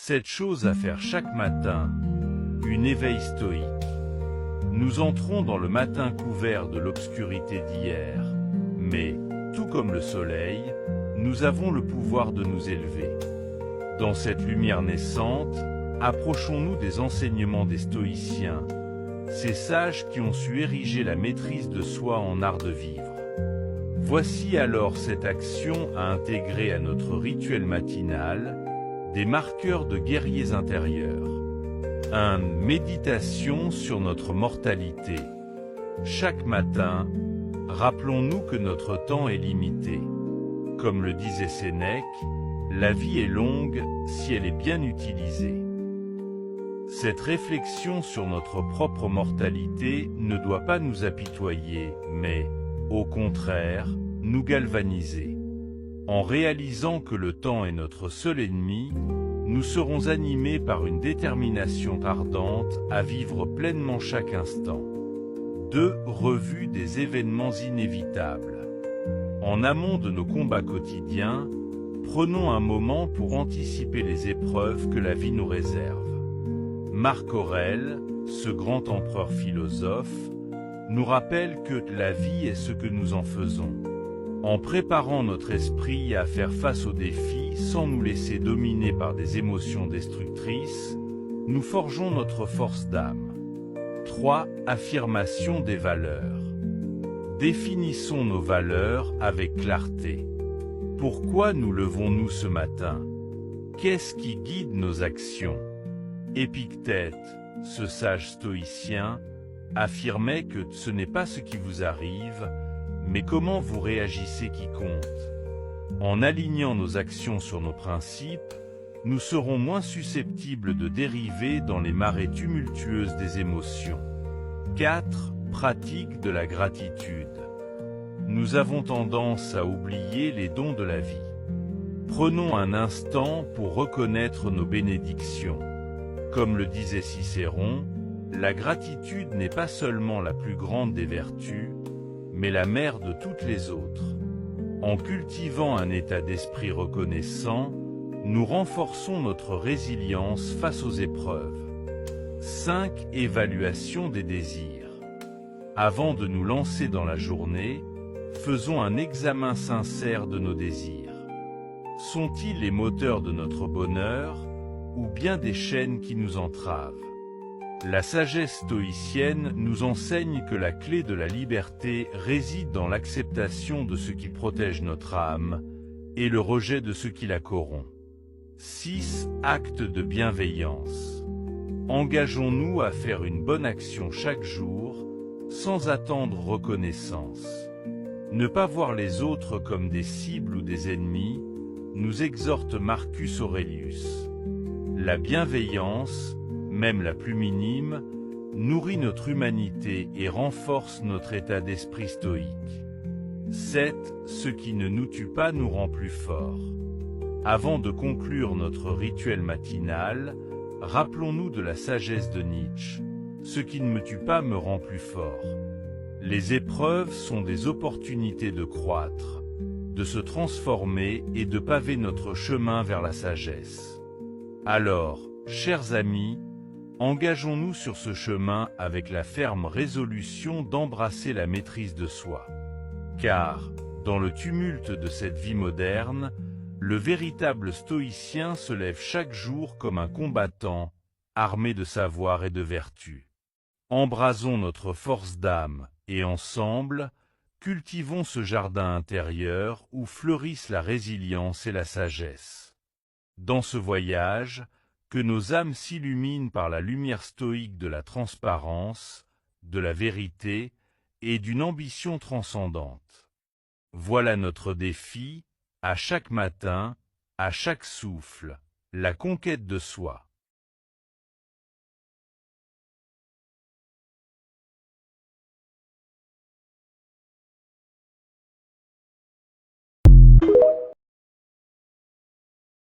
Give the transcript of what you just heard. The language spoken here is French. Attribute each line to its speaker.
Speaker 1: Cette chose à faire chaque matin, une éveil stoïque. Nous entrons dans le matin couvert de l'obscurité d'hier, mais, tout comme le soleil, nous avons le pouvoir de nous élever. Dans cette lumière naissante, approchons-nous des enseignements des stoïciens, ces sages qui ont su ériger la maîtrise de soi en art de vivre. Voici alors cette action à intégrer à notre rituel matinal, des marqueurs de guerriers intérieurs. 1. Méditation sur notre mortalité. Chaque matin, rappelons-nous que notre temps est limité. Comme le disait Sénèque, la vie est longue si elle est bien utilisée. Cette réflexion sur notre propre mortalité ne doit pas nous apitoyer, mais, au contraire, nous galvaniser. En réalisant que le temps est notre seul ennemi, nous serons animés par une détermination ardente à vivre pleinement chaque instant. 2. Revue des événements inévitables. En amont de nos combats quotidiens, prenons un moment pour anticiper les épreuves que la vie nous réserve. Marc Aurèle, ce grand empereur philosophe, nous rappelle que la vie est ce que nous en faisons. En préparant notre esprit à faire face aux défis sans nous laisser dominer par des émotions destructrices, nous forgeons notre force d'âme. 3. Affirmation des valeurs. Définissons nos valeurs avec clarté. Pourquoi nous levons-nous ce matin? Qu'est-ce qui guide nos actions? Épictète, ce sage stoïcien, affirmait que ce n'est pas ce qui vous arrive, mais comment vous réagissez qui compte. En alignant nos actions sur nos principes, nous serons moins susceptibles de dériver dans les marées tumultueuses des émotions. 4. Pratique de la gratitude. Nous avons tendance à oublier les dons de la vie. Prenons un instant pour reconnaître nos bénédictions. Comme le disait Cicéron, la gratitude n'est pas seulement la plus grande des vertus, mais la mère de toutes les autres. En cultivant un état d'esprit reconnaissant, nous renforçons notre résilience face aux épreuves. 5. Évaluation des désirs. Avant de nous lancer dans la journée, faisons un examen sincère de nos désirs. Sont-ils les moteurs de notre bonheur, ou bien des chaînes qui nous entravent? La sagesse stoïcienne nous enseigne que la clé de la liberté réside dans l'acceptation de ce qui protège notre âme et le rejet de ce qui la corrompt. 6. Acte de bienveillance. Engageons-nous à faire une bonne action chaque jour, sans attendre reconnaissance. Ne pas voir les autres comme des cibles ou des ennemis, nous exhorte Marcus Aurelius. La bienveillance, même la plus minime, nourrit notre humanité et renforce notre état d'esprit stoïque. 7. Ce qui ne nous tue pas nous rend plus forts. Avant de conclure notre rituel matinal, rappelons-nous de la sagesse de Nietzsche. Ce qui ne me tue pas me rend plus fort. Les épreuves sont des opportunités de croître, de se transformer et de paver notre chemin vers la sagesse. Alors, chers amis, engageons-nous sur ce chemin avec la ferme résolution d'embrasser la maîtrise de soi. Car, dans le tumulte de cette vie moderne, le véritable stoïcien se lève chaque jour comme un combattant, armé de savoir et de vertu. Embrasons notre force d'âme, et ensemble, cultivons ce jardin intérieur où fleurissent la résilience et la sagesse. Dans ce voyage, que nos âmes s'illuminent par la lumière stoïque de la transparence, de la vérité et d'une ambition transcendante. Voilà notre défi, à chaque matin, à chaque souffle, la conquête de soi.